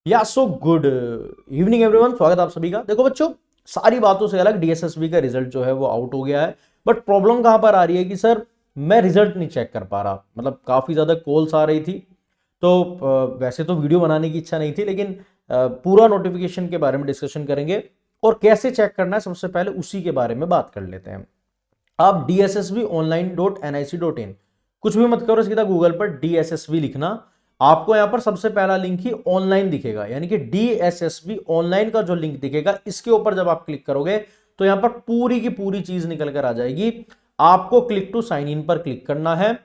या so good evening everyone, स्वागत आप सभी का। देखो बच्चों, सारी बातों से अलग डीएसएसबी का रिजल्ट जो है वो आउट हो गया है। बट प्रॉब्लम कहां पर आ रही है कि सर मैं रिजल्ट नहीं चेक कर पा रहा। मतलब काफी ज्यादा कॉल्स आ रही थी, तो वैसे तो वीडियो बनाने की इच्छा नहीं थी, लेकिन पूरा नोटिफिकेशन के बारे में डिस्कशन करेंगे और कैसे चेक करना है सबसे पहले उसी के बारे में बात कर लेते हैं। आप DSSBonline.nic.in कुछ भी मत करो, सीधा गूगल पर DSSB लिखना। आपको यहां पर सबसे पहला लिंक ही ऑनलाइन दिखेगा, यानी कि DSSB ऑनलाइन का जो लिंक दिखेगा, इसके ऊपर जब आप क्लिक करोगे तो यहां पर पूरी की पूरी चीज निकल कर आ जाएगी। आपको क्लिक टू साइन इन पर क्लिक करना है।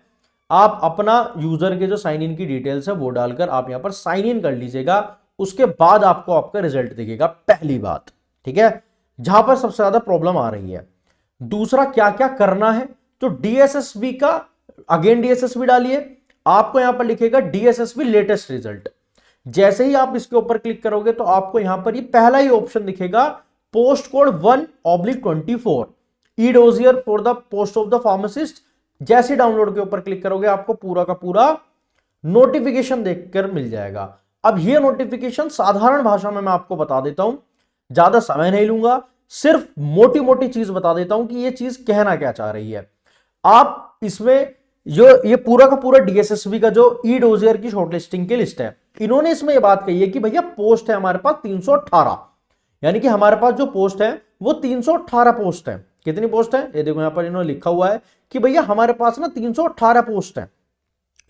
आप अपना यूजर के जो साइन इन की डिटेल्स है वो डालकर आप यहां पर साइन इन कर लीजिएगा। उसके बाद आपको आपका रिजल्ट दिखेगा, पहली बात। ठीक है, जहां पर सबसे ज्यादा प्रॉब्लम आ रही है। दूसरा क्या क्या करना है, तो डीएसएसबी का अगेन डीएसएसबी डालिए। आपको यहां पर लिखेगा डीएसएसबी लेटेस्ट रिजल्ट। जैसे ही आप इसके ऊपर क्लिक करोगे तो आपको यहां पर ये पहला ही ऑप्शन दिखेगा, post code 1/24 E dossier for the post of the pharmacist. जैसे डाउनलोड के ऊपर क्लिक करोगे आपको पूरा का पूरा नोटिफिकेशन देखकर मिल जाएगा। अब यह नोटिफिकेशन साधारण भाषा में मैं आपको बता देता हूं, ज्यादा समय नहीं लूंगा, सिर्फ मोटी मोटी चीज बता देता हूं कि यह चीज कहना क्या चाह रही है। आप इसमें जो ये पूरा का पूरा डीएसएसबी का जो ई डोजियर की शॉर्टलिस्टिंग की लिस्ट है, इन्होंने इसमें यह बात कही है कि भैया पोस्ट है हमारे पास 318, यानी कि हमारे पास जो पोस्ट है वो 318 पोस्ट है। कितनी पोस्ट है ये देखो, यहां पर इन्होंने लिखा हुआ है कि भैया हमारे पास ना 318 पोस्ट है।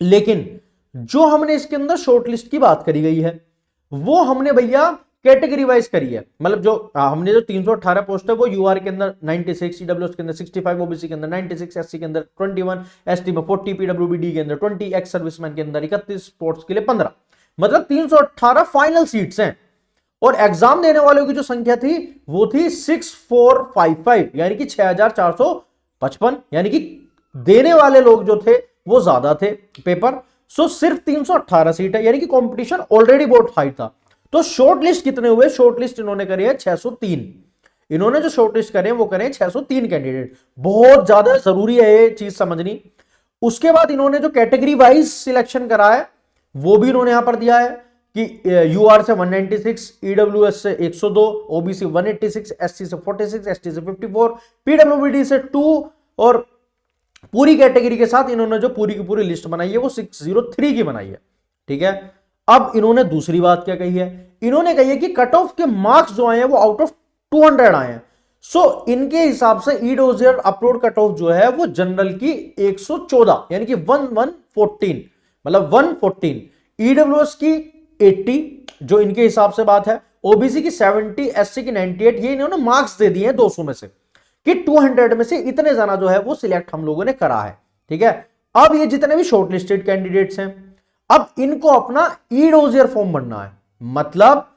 लेकिन जो हमने इसके अंदर शॉर्टलिस्ट की बात करी गई है वो हमने भैया कैटेगरी वाइज करी है। मतलब जो हमने जो 318 पोस्ट है वो यूआर के अंदर 96, ईडब्ल्यूएस के अंदर 65, ओबीसी के अंदर 96, एससी के अंदर 21, एसटी में 40, पीडब्ल्यूबीडी के अंदर 20, एक्स सर्विसमैन के अंदर 31, स्पोर्ट्स के लिए 15। मतलब 318 फाइनल सीट्स हैं। और एग्जाम देने वालों की जो संख्या थी वो थी 6455, यानी कि 6455, यानी कि देने वाले लोग जो थे वो ज्यादा थे पेपर। सो सिर्फ 318 सीट है, यानी कि कंपटीशन ऑलरेडी बहुत हाई था। तो शॉर्ट लिस्ट कितने हुए, शॉर्ट लिस्ट इन्होंने करी है 603। इन्होंने जो शॉर्ट लिस्ट करे वो करे 603 कैंडिडेट। बहुत ज्यादा जरूरी है ये चीज समझनी। उसके बाद इन्होंने जो कैटेगरी वाइज सिलेक्शन करा है वो भी इन्होंने यहां पर दिया है कि यूआर से 196, ईडब्ल्यूएस से 102, ओबीसी 186, एससी से 46, एसटी से 54, पीडब्ल्यूबीडी से 2, और पूरी कैटेगरी के साथ इन्होंने जो पूरी की पूरी लिस्ट बनाई है वो 603 की बनाई है। ठीक है, अब इन्होंने दूसरी बात क्या कही है, इन्होंने कही है कि कट ऑफ के मार्क्स जो आए हैं वो आउट ऑफ 200 आए हैं। सो इनके हिसाब से ई डोजियर अपलोड कट ऑफ जो है वो जनरल की 114, यानी कि 1114, मतलब 114, ईडब्ल्यूएस की 80, जो इनके हिसाब से बात है, ओबीसी की 70, एससी की 98। ये इन्होंने मार्क्स दे दिए हैं 200 में से कि 200 में से इतने जना जो है वो सिलेक्ट हम लोगों ने करा है। ठीक है, अब ये जितने भी शॉर्टलिस्टेड कैंडिडेट्स हैं, अब इनको अपना ई डोजियर फॉर्म बनना है। मतलब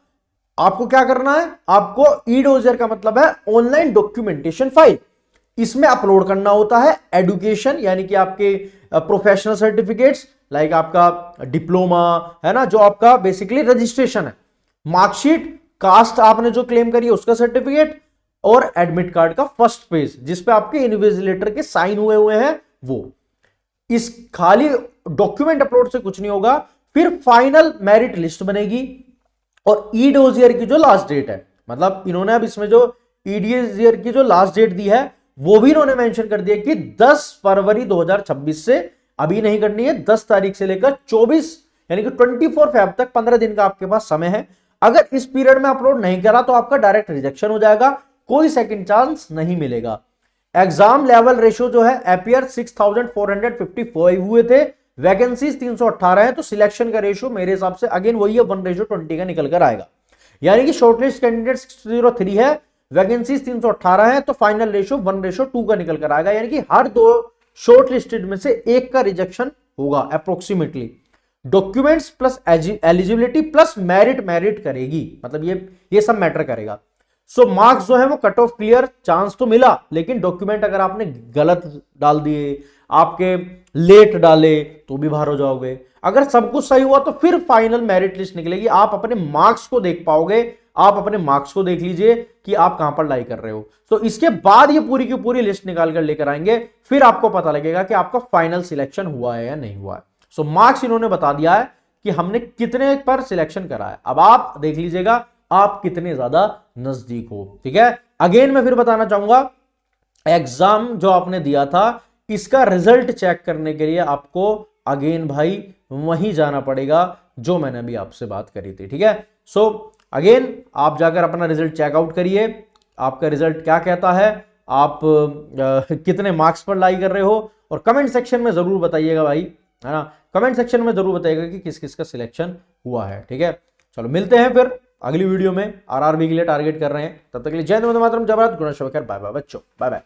आपको क्या करना है, आपको ई डोजियर का मतलब है ऑनलाइन डॉक्यूमेंटेशन फाइल। इसमें अपलोड करना होता है एडुकेशन, यानी कि आपके प्रोफेशनल सर्टिफिकेट्स, लाइक आपका डिप्लोमा है ना, जो आपका बेसिकली रजिस्ट्रेशन है, मार्कशीट, कास्ट आपने जो क्लेम करी है उसका सर्टिफिकेट, और एडमिट कार्ड का फर्स्ट पेज जिसपे आपके इन्विजिलेटर के साइन हुए हैं वो। इस खाली डॉक्यूमेंट अपलोड से कुछ नहीं होगा। फिर फाइनल मेरिट लिस्ट बनेगी और ई डोजियर की जो लास्ट डेट है, मतलब इन्होंने अब इसमें जो ई डोजियर की जो लास्ट डेट दी है वो भी इन्होंने मेंशन कर दिया कि 10 फरवरी 2026 से, अभी नहीं करनी है, 10 तारीख से लेकर 24 यानी कि 24 फेब तक 15 दिन का आपके पास समय है। अगर इस पीरियड में अपलोड नहीं करा तो आपका डायरेक्ट रिजेक्शन हो जाएगा, कोई सेकंड चांस नहीं मिलेगा। एग्जाम लेवल रेशियो जो है एपियर 6455 हुए थे, वैकेंसीज 318 है, तो सिलेक्शन का रेशियो मेरे हिसाब से अगेन वही है 1:20 का निकल कर आएगा। यानी कि शॉर्टलिस्ट कैंडिडेट 603 है, वैकेंसीज 318 है, तो फाइनल रेशियो 1:2 का निकल कर आएगा। यानी कि हर दो शॉर्टलिस्टेड में से एक का रिजेक्शन होगा approximately. Documents plus eligibility plus merit करेगी, मतलब ये सब मैटर करेगा। सो मार्क्स जो है वो कट ऑफ क्लियर, चांस तो मिला, लेकिन डॉक्यूमेंट अगर आपने गलत डाल दिए, आपके लेट डाले, तो भी बाहर हो जाओगे। अगर सब कुछ सही हुआ तो फिर फाइनल मेरिट लिस्ट निकलेगी, आप अपने मार्क्स को देख पाओगे। आप अपने मार्क्स को देख लीजिए कि आप कहां पर लाई कर रहे हो। तो इसके बाद ये पूरी की पूरी लिस्ट निकाल कर लेकर आएंगे, फिर आपको पता लगेगा कि आपका फाइनल सिलेक्शन हुआ है या नहीं हुआ है। सो मार्क्स इन्होंने बता दिया है कि हमने कितने पर सिलेक्शन करा है। अब आप देख लीजिएगा आप कितने ज्यादा नजदीक हो। ठीक है, अगेन मैं फिर बताना चाहूंगा, एग्जाम जो आपने दिया था इसका रिजल्ट चेक करने के लिए आपको अगेन भाई वहीं जाना पड़ेगा जो मैंने अभी आपसे बात करी थी। ठीक है, सो अगेन आप जाकर अपना रिजल्ट चेकआउट करिए, आपका रिजल्ट क्या कहता है, आप कितने मार्क्स पर लाई कर रहे हो, और कमेंट सेक्शन में जरूर बताइएगा भाई, है ना, कमेंट सेक्शन में जरूर बताइएगा कि किस किस का सिलेक्शन हुआ है। ठीक है, चलो मिलते हैं फिर अगली वीडियो में, आरआरबी के लिए टारगेट कर रहे हैं, तब तक के लिए जय हिंद, वंदे मातरम, जय भारत, गुणा शुभकर, बाय बाय बच्चों, बाय बाय।